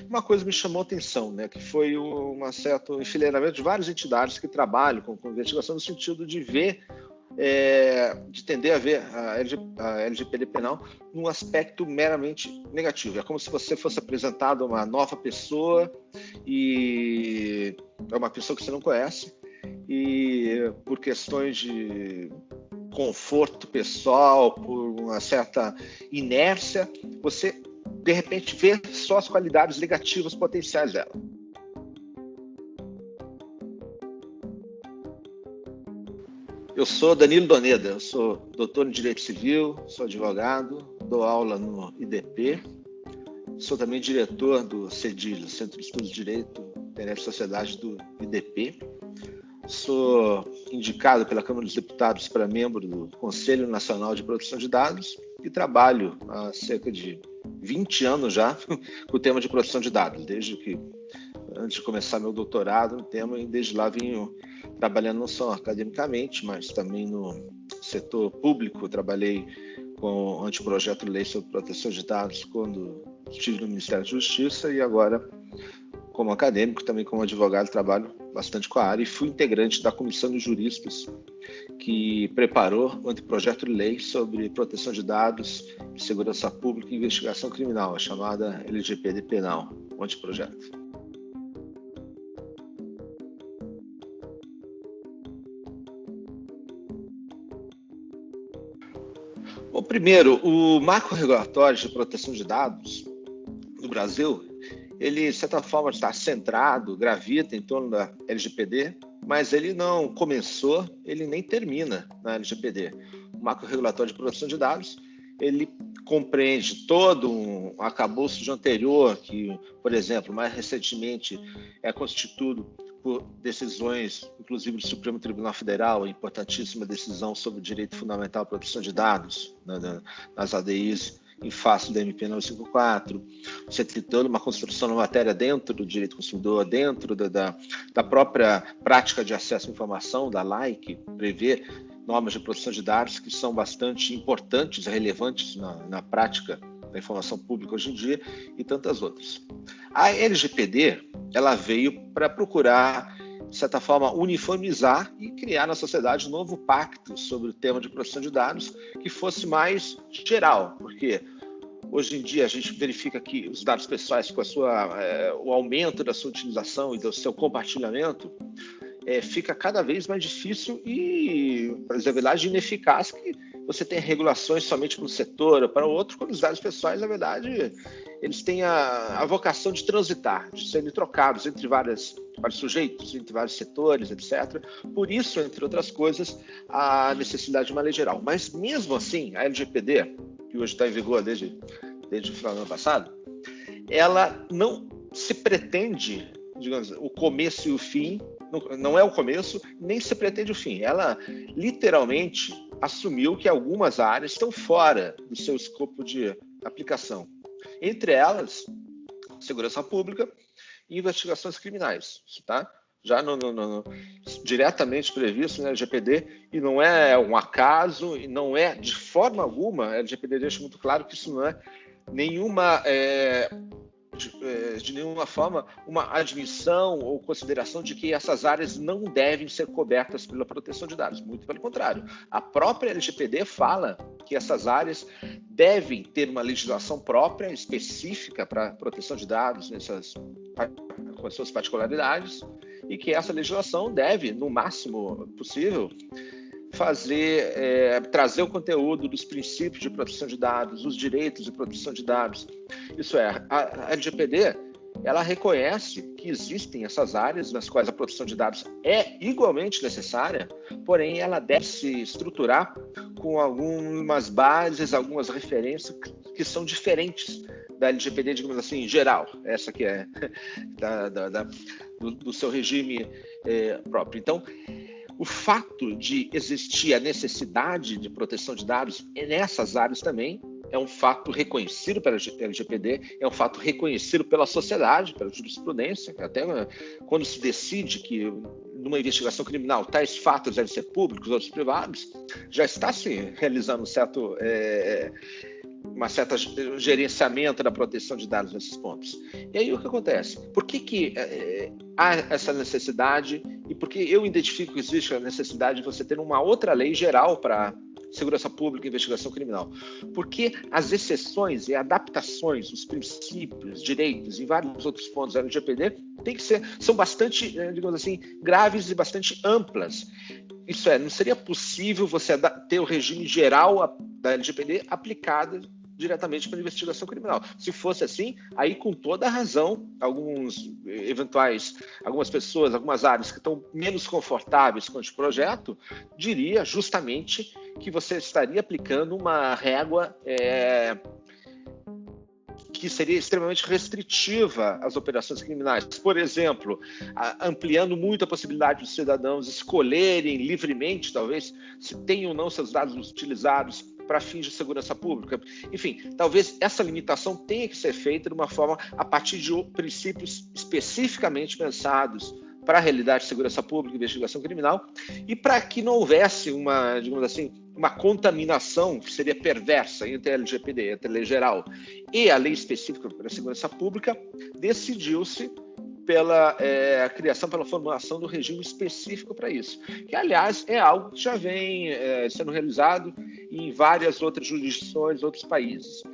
Uma coisa me chamou a atenção, né, que foi um certo enfileiramento de várias entidades que trabalham com investigação no sentido de ver, de tender a ver a LGPD penal num aspecto meramente negativo. É como se você fosse apresentado a uma nova pessoa e é uma pessoa que você não conhece e por questões de conforto pessoal, por uma certa inércia, você de repente vê só as qualidades negativas potenciais dela. Eu sou Danilo Doneda, eu sou doutor em Direito Civil, sou advogado, dou aula no IDP, sou também diretor do CEDIL, Centro de Estudos de Direito, Internet e Sociedade do IDP. Sou indicado pela Câmara dos Deputados para membro do Conselho Nacional de Proteção de Dados e trabalho há cerca de 20 anos já com o tema de proteção de dados, antes de começar meu doutorado no tema, e desde lá venho trabalhando não só academicamente, mas também no setor público. Trabalhei com o anteprojeto de lei sobre proteção de dados quando estive no Ministério da Justiça e agora, como acadêmico, também como advogado, trabalho bastante com a área e fui integrante da Comissão de Juristas que preparou o anteprojeto de lei sobre proteção de dados, segurança pública e investigação criminal, a chamada LGPD penal, o anteprojeto. Bom, primeiro, o marco regulatório de proteção de dados no Brasil, ele, de certa forma, está centrado, gravita em torno da LGPD, mas ele não começou, ele nem termina na LGPD. O marco regulatório de proteção de dados, ele compreende todo um arcabouço de anterior, que, por exemplo, mais recentemente é constituído por decisões, inclusive do Supremo Tribunal Federal, a importantíssima decisão sobre o direito fundamental à proteção de dados, nas ADIs, em face da MP 954, você tem toda uma construção na matéria dentro do direito do consumidor, dentro da própria prática de acesso à informação, da lei, que prevê normas de proteção de dados que são bastante importantes e relevantes na prática da informação pública hoje em dia, e tantas outras. A LGPD, ela veio para procurar, de certa forma, uniformizar e criar na sociedade um novo pacto sobre o tema de proteção de dados que fosse mais geral, porque hoje em dia a gente verifica que os dados pessoais, com o aumento da sua utilização e do seu compartilhamento, fica cada vez mais difícil e, por exemplo, ineficaz que você tem regulações somente para um setor ou para o outro, quando os dados pessoais, na verdade, eles têm a vocação de transitar, de serem trocados entre vários sujeitos, entre vários setores, etc. Por isso, entre outras coisas, a necessidade de uma lei geral. Mas, mesmo assim, a LGPD, que hoje está em vigor desde o final do ano passado, ela não se pretende, digamos, o começo e o fim, não é o começo, nem se pretende o fim. Ela, literalmente, assumiu que algumas áreas estão fora do seu escopo de aplicação. Entre elas, segurança pública e investigações criminais. Isso está já diretamente previsto na LGPD, e não é um acaso, e não é, de forma alguma, a LGPD deixa muito claro que isso não é de nenhuma forma uma admissão ou consideração de que essas áreas não devem ser cobertas pela proteção de dados. Muito pelo contrário. A própria LGPD fala que essas áreas devem ter uma legislação própria, específica para proteção de dados, com as suas particularidades, e que essa legislação deve, no máximo possível, trazer o conteúdo dos princípios de proteção de dados, os direitos de proteção de dados. Isso é, a LGPD, ela reconhece que existem essas áreas nas quais a proteção de dados é igualmente necessária, porém ela deve se estruturar com algumas bases, algumas referências que são diferentes da LGPD, digamos assim, em geral, essa que é do seu regime próprio. Então, o fato de existir a necessidade de proteção de dados nessas áreas também é um fato reconhecido pela LGPD, é um fato reconhecido pela sociedade, pela jurisprudência, até quando se decide que numa investigação criminal tais fatos devem ser públicos, outros privados, já está se realizando um certo uma certa gerenciamento da proteção de dados nesses pontos. E aí o que acontece? Por que há essa necessidade e por que eu identifico que existe a necessidade de você ter uma outra lei geral para segurança pública e investigação criminal? Porque as exceções e adaptações dos princípios, direitos e vários outros pontos da LGPD são bastante, digamos assim, graves e bastante amplas. Isso não seria possível você ter o regime geral da LGPD aplicado diretamente para a investigação criminal. Se fosse assim, aí com toda a razão, algumas pessoas, algumas áreas que estão menos confortáveis com esse projeto, diria justamente que você estaria aplicando uma régua que seria extremamente restritiva às operações criminais. Por exemplo, ampliando muito a possibilidade dos cidadãos escolherem livremente, talvez, se têm ou não seus dados utilizados para fins de segurança pública. Enfim, talvez essa limitação tenha que ser feita de uma forma a partir de princípios especificamente pensados para a realidade de segurança pública e investigação criminal, e para que não houvesse digamos assim, uma contaminação que seria perversa entre a LGPD, entre a lei geral e a lei específica para a segurança pública, decidiu-se pela criação, pela formulação do regime específico para isso, que, aliás, é algo que já vem sendo realizado em várias outras jurisdições, outros países.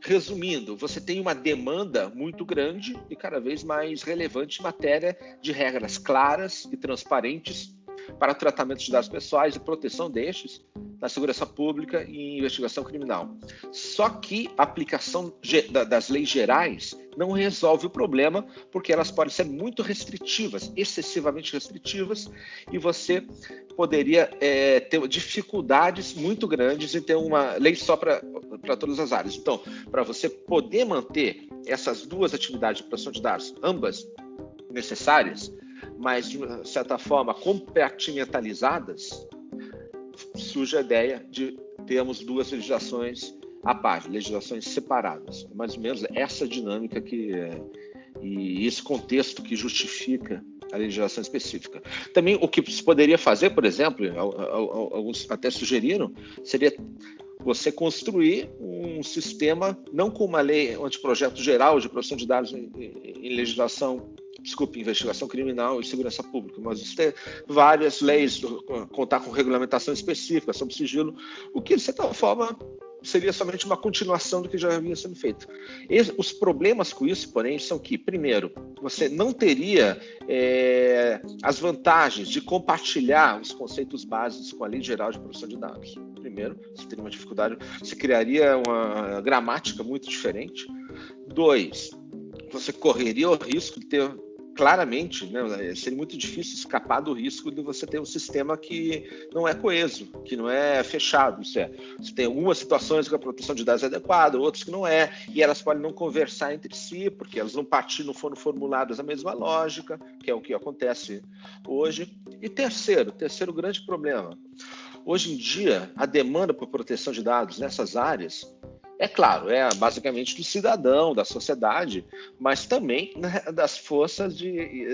Resumindo, você tem uma demanda muito grande e cada vez mais relevante em matéria de regras claras e transparentes para o tratamento de dados pessoais e proteção destes na segurança pública e investigação criminal. Só que a aplicação das leis gerais não resolve o problema, porque elas podem ser muito restritivas, excessivamente restritivas, e você poderia ter dificuldades muito grandes em ter uma lei só para todas as áreas. Então, para você poder manter essas duas atividades de proteção de dados, ambas necessárias, mas, de uma certa forma, compartimentalizadas, surge a ideia de termos duas legislações à parte, legislações separadas. Mais ou menos essa dinâmica e esse contexto que justifica a legislação específica. Também o que se poderia fazer, por exemplo, alguns até sugeriram, seria você construir um sistema, não com uma lei, um anteprojeto geral de proteção de dados em investigação criminal e segurança pública, mas você ter várias leis, contar com regulamentação específica sobre sigilo, o que, de certa forma, seria somente uma continuação do que já havia sido feito. Os problemas com isso, porém, são que, primeiro, você não teria as vantagens de compartilhar os conceitos básicos com a Lei Geral de Proteção de Dados. Primeiro, você teria uma dificuldade, você criaria uma gramática muito diferente. Dois, você correria o risco de ter claramente, né, seria muito difícil escapar do risco de você ter um sistema que não é coeso, que não é fechado. Você tem algumas situações que a proteção de dados é adequada, outras que não é, e elas podem não conversar entre si, porque elas não foram formuladas a mesma lógica, que é o que acontece hoje. E terceiro grande problema, hoje em dia, a demanda por proteção de dados nessas áreas claro, basicamente do cidadão, da sociedade, mas também, né, das forças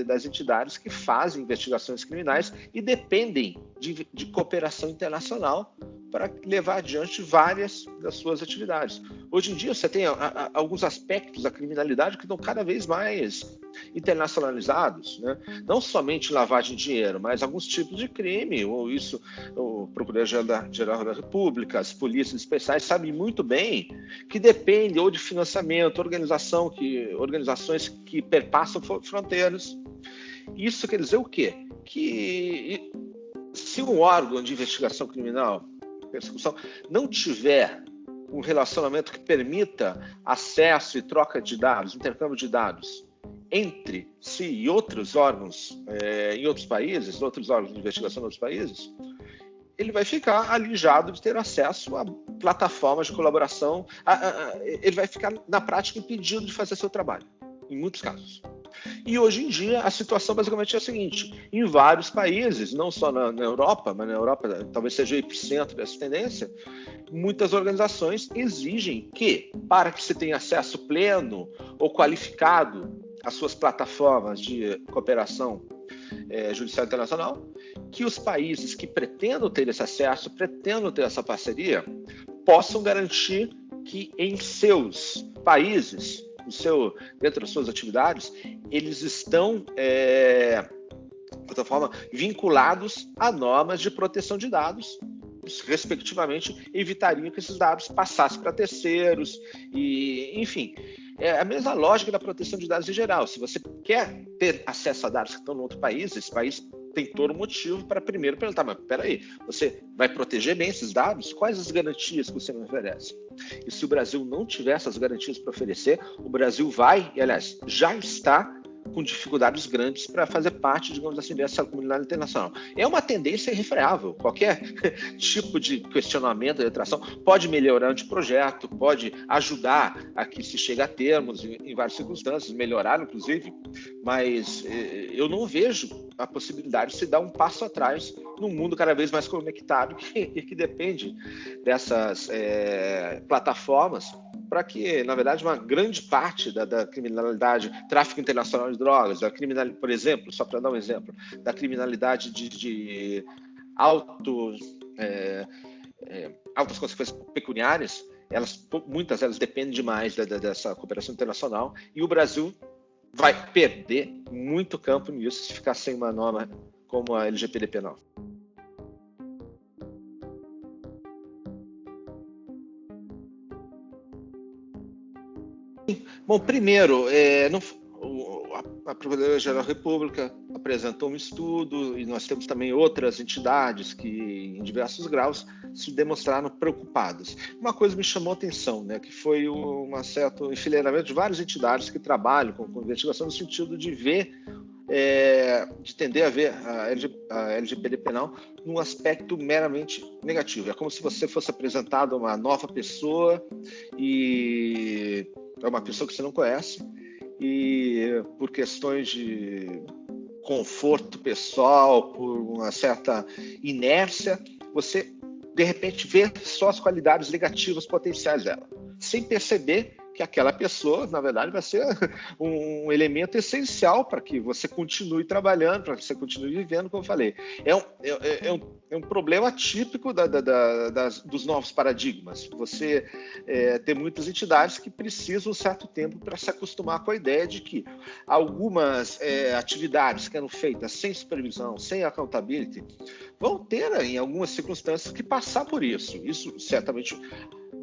das entidades que fazem investigações criminais e dependem de cooperação internacional para levar adiante várias das suas atividades. Hoje em dia, você tem alguns aspectos da criminalidade que estão cada vez mais internacionalizados, né? Não somente lavagem de dinheiro, mas alguns tipos de crime, o Procurador-Geral da República, as polícias especiais sabem muito bem que depende ou de financiamento, organizações que perpassam fronteiras. Isso quer dizer o quê? Que se um órgão de investigação criminal, persecução, não tiver um relacionamento que permita acesso e troca de dados, intercâmbio de dados entre si e outros órgãos em outros países, outros órgãos de investigação em outros países, ele vai ficar alijado de ter acesso a plataformas de colaboração, ele vai ficar, na prática, impedido de fazer seu trabalho, em muitos casos. E hoje em dia a situação basicamente é a seguinte: em vários países, não só na Europa, mas na Europa talvez seja o epicentro dessa tendência, muitas organizações exigem que, para que se tenha acesso pleno ou qualificado às suas plataformas de cooperação judicial internacional, que os países que pretendam ter esse acesso, pretendam ter essa parceria, possam garantir que em seus países, dentro das suas atividades, eles estão, de outra forma, vinculados a normas de proteção de dados, respectivamente, evitariam que esses dados passassem para terceiros, e, enfim, é a mesma lógica da proteção de dados em geral. Se você quer ter acesso a dados que estão em outro país, esse país tem todo motivo para primeiro perguntar, mas peraí, você vai proteger bem esses dados? Quais as garantias que você me oferece? E se o Brasil não tiver essas garantias para oferecer, o Brasil vai, e aliás, já está com dificuldades grandes para fazer parte, digamos assim, dessa comunidade internacional. É uma tendência irrefreável. Qualquer tipo de questionamento, de retração, pode melhorar o projeto, pode ajudar a que se chegue a termos em várias circunstâncias, melhorar, inclusive, mas eu não vejo a possibilidade de se dar um passo atrás num mundo cada vez mais conectado e que depende dessas plataformas para que, na verdade, uma grande parte da criminalidade, tráfico internacional de drogas, por exemplo, só para dar um exemplo, da criminalidade de altas consequências pecuniárias, muitas delas dependem demais dessa cooperação internacional, e o Brasil vai perder muito campo nisso se ficar sem uma norma como a LGPD penal. Bom, primeiro, a Procuradoria-Geral da República apresentou um estudo e nós temos também outras entidades que, em diversos graus, se demonstraram preocupadas. Uma coisa me chamou a atenção, né, que foi um certo enfileiramento de várias entidades que trabalham com investigação no sentido de tender a ver a LGPD penal num aspecto meramente negativo. É como se você fosse apresentado a uma nova pessoa e é uma pessoa que você não conhece e por questões de conforto pessoal, por uma certa inércia, você de repente vê só as qualidades negativas potenciais dela, sem perceber que aquela pessoa, na verdade, vai ser um elemento essencial para que você continue trabalhando, para que você continue vivendo, como eu falei. É um problema típico dos novos paradigmas. Você tem muitas entidades que precisam um certo tempo para se acostumar com a ideia de que algumas atividades que eram feitas sem supervisão, sem accountability, vão ter, em algumas circunstâncias, que passar por isso. Isso certamente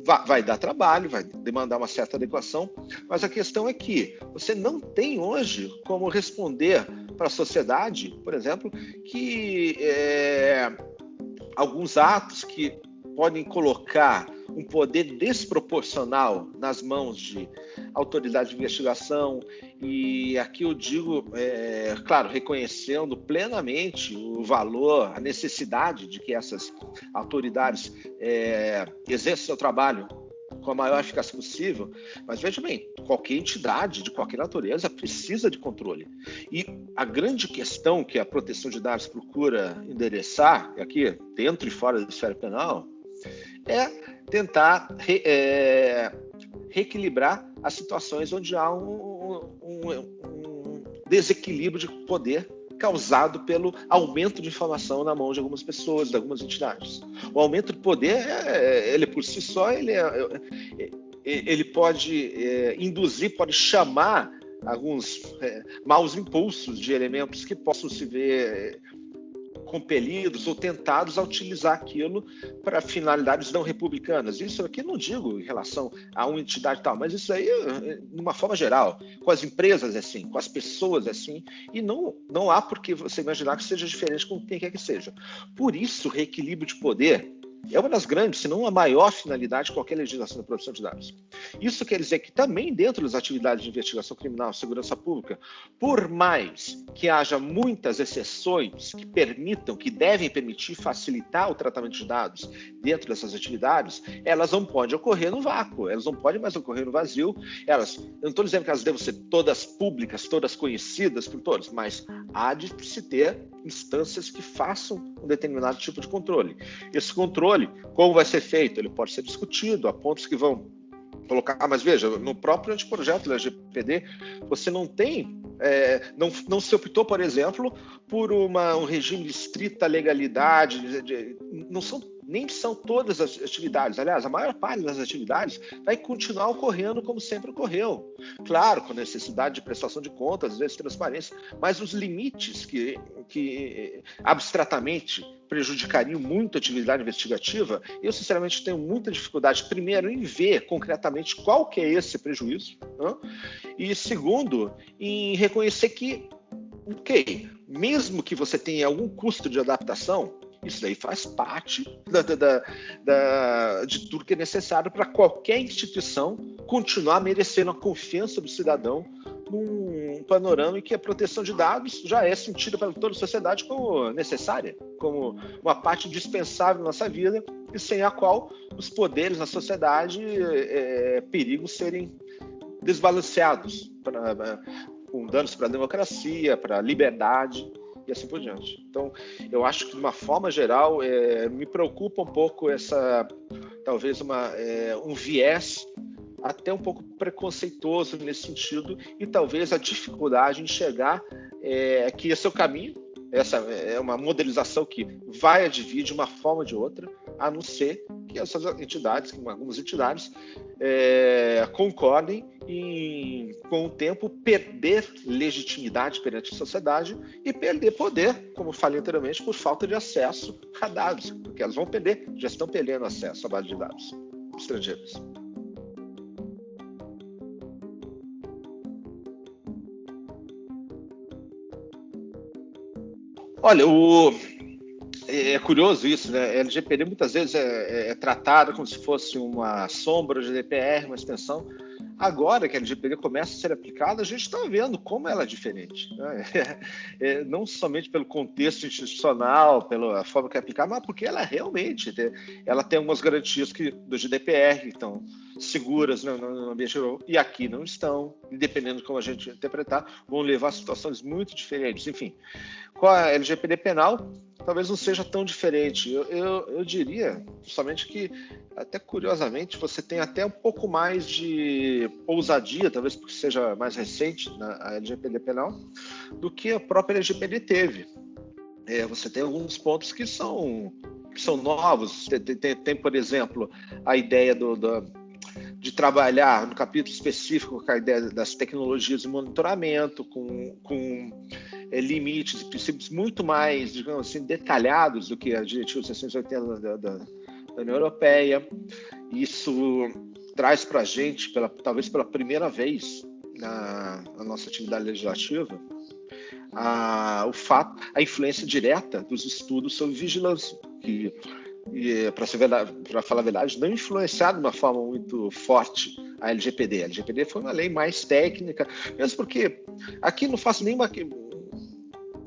vai dar trabalho, vai demandar uma certa adequação, mas a questão é que você não tem hoje como responder para a sociedade, por exemplo, que alguns atos que podem colocar um poder desproporcional nas mãos de autoridade de investigação, e aqui eu digo, claro, reconhecendo plenamente o valor, a necessidade de que essas autoridades exerçam seu trabalho com a maior eficácia possível, mas veja bem, qualquer entidade de qualquer natureza precisa de controle. E a grande questão que a proteção de dados procura endereçar, aqui dentro e fora da esfera penal, é tentar reequilibrar as situações onde há um desequilíbrio de poder causado pelo aumento de informação na mão de algumas pessoas, de algumas entidades. O aumento de poder, ele por si só, ele pode induzir, pode chamar alguns maus impulsos de elementos que possam se ver compelidos ou tentados a utilizar aquilo para finalidades não republicanas. Isso aqui não digo em relação a uma entidade tal, mas isso aí, de uma forma geral, com as empresas é assim, com as pessoas é assim, e não há por que você imaginar que seja diferente com quem quer que seja. Por isso, o reequilíbrio de poder é uma das grandes, se não a maior finalidade de qualquer legislação de proteção de dados. Isso quer dizer que também dentro das atividades de investigação criminal, segurança pública, por mais que haja muitas exceções que permitam, que devem permitir facilitar o tratamento de dados dentro dessas atividades, elas não podem ocorrer no vácuo, elas não podem mais ocorrer no vazio. Eu não estou dizendo que elas devem ser todas públicas, todas conhecidas por todos, mas há de se ter instâncias que façam um determinado tipo de controle. Esse controle, como vai ser feito? Ele pode ser discutido, há pontos que vão colocar, mas veja, no próprio anteprojeto da LGPD, você não tem, não se optou, por exemplo, por um regime de estrita legalidade, nem são todas as atividades. Aliás, a maior parte das atividades vai continuar ocorrendo como sempre ocorreu. Claro, com necessidade de prestação de contas, às vezes transparência, mas os limites que abstratamente prejudicariam muito a atividade investigativa, eu sinceramente tenho muita dificuldade, primeiro, em ver concretamente qual que é esse prejuízo, né? E segundo, em reconhecer que, ok, mesmo que você tenha algum custo de adaptação, isso daí faz parte de tudo que é necessário para qualquer instituição continuar merecendo a confiança do cidadão num panorama em que a proteção de dados já é sentida pela toda a sociedade como necessária, como uma parte indispensável da nossa vida e sem a qual os poderes na sociedade perigam serem desbalanceados com danos para a democracia, para a liberdade e assim por diante. Então, eu acho que, de uma forma geral, me preocupa um pouco talvez um viés até um pouco preconceituoso nesse sentido e talvez a dificuldade em enxergar que esse é o caminho. Essa é uma modelização que vai advir de uma forma ou de outra, a não ser que essas entidades, algumas entidades, concordem em, com o tempo, perder legitimidade perante a sociedade e perder poder, como falei anteriormente, por falta de acesso a dados, porque elas vão perder, já estão perdendo acesso à base de dados estrangeiros. Olha, é curioso isso, né? A LGPD muitas vezes é tratada como se fosse uma sombra de DPR, uma extensão. Agora que a LGPD começa a ser aplicada, a gente está vendo como ela é diferente, né? Não somente pelo contexto institucional, pela forma que é aplicada, mas porque ela realmente ela tem algumas garantias do GDPR que estão seguras no ambiente e aqui não estão, e dependendo de como a gente interpretar, vão levar a situações muito diferentes. Enfim, com a LGPD penal, talvez não seja tão diferente. Eu diria, justamente, que, até curiosamente, você tem até um pouco mais de ousadia, talvez porque seja mais recente a LGPD penal, do que a própria LGPD teve. Você tem alguns pontos que são novos. Tem, por exemplo, a ideia de trabalhar no capítulo específico com a ideia das tecnologias de monitoramento, com limites e princípios muito mais, digamos assim, detalhados do que a Diretiva 680 da União Europeia. Isso traz para a gente, talvez pela primeira vez na nossa atividade legislativa, a influência direta dos estudos sobre vigilância, que, para falar a verdade, não influenciaram de uma forma muito forte a LGPD. A LGPD foi uma lei mais técnica, mesmo porque aqui não faço nenhuma,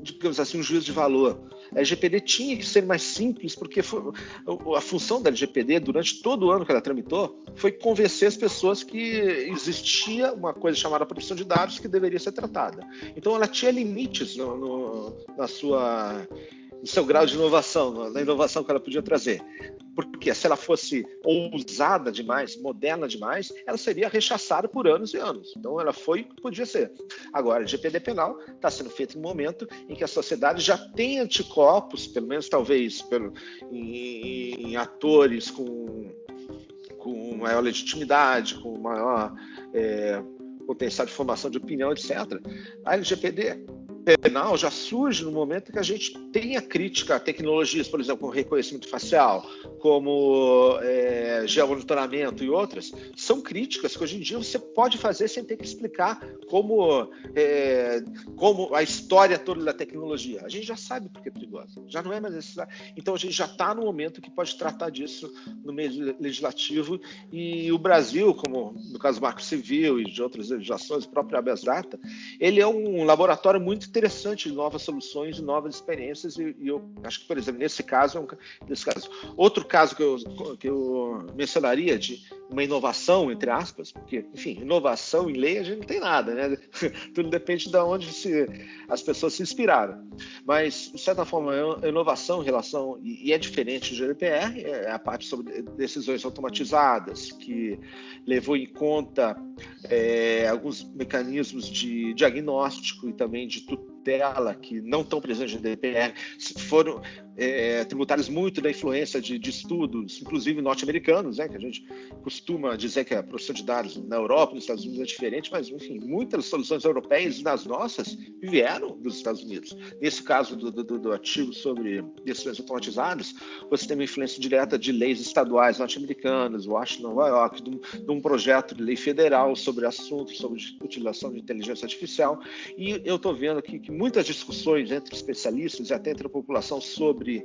digamos assim, um juízo de valor. A LGPD tinha que ser mais simples, porque a função da LGPD, durante todo o ano que ela tramitou, foi convencer as pessoas que existia uma coisa chamada proteção de dados que deveria ser tratada. Então, ela tinha limites no seu grau de inovação, na inovação que ela podia trazer. Porque se ela fosse ousada demais, moderna demais, ela seria rechaçada por anos e anos. Então, ela foi o que podia ser. Agora, a LGPD penal está sendo feita em um momento em que a sociedade já tem anticorpos, pelo menos talvez em atores com maior legitimidade, com maior potencial de formação de opinião, etc. A LGPD penal já surge no momento que a gente tem a crítica a tecnologias, por exemplo, como reconhecimento facial, como geomonitoramento e outras, são críticas que hoje em dia você pode fazer sem ter que explicar como a história toda da tecnologia. A gente já sabe porque é perigosa, já não é mais necessário. Então a gente já está no momento que pode tratar disso no meio legislativo, e o Brasil, como no caso do Marco Civil e de outras legislações, o próprio habeas data, ele é um laboratório muito interessante de novas soluções, de novas experiências, e eu acho que, por exemplo, nesse caso. Outro caso que eu mencionaria de uma inovação, entre aspas, porque, enfim, inovação em lei a gente não tem nada, né? Tudo depende de onde as pessoas se inspiraram. Mas, de certa forma, a inovação em relação, e é diferente do GDPR, é a parte sobre decisões automatizadas, que levou em conta alguns mecanismos de diagnóstico e também de tutela que não estão presentes no GDPR, tributários muito da influência de estudos, inclusive norte-americanos, né, que a gente costuma dizer que a proteção de dados na Europa, nos Estados Unidos é diferente, mas, enfim, muitas soluções europeias e das nossas vieram dos Estados Unidos. Nesse caso do artigo sobre decisões automatizadas, você tem uma influência direta de leis estaduais norte-americanas, Washington, Nova York, de um projeto de lei federal sobre assuntos sobre utilização de inteligência artificial, e eu estou vendo aqui que muitas discussões entre especialistas e até entre a população sobre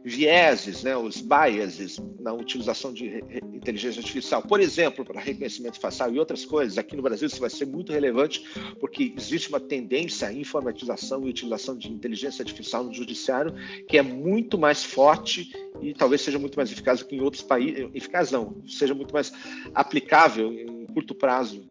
vieses, né, os biases na utilização de inteligência artificial, por exemplo, para reconhecimento facial e outras coisas. Aqui no Brasil isso vai ser muito relevante, porque existe uma tendência à informatização e utilização de inteligência artificial no judiciário que é muito mais forte e talvez seja muito mais eficaz do que em outros países. Eficaz não, seja muito mais aplicável em curto prazo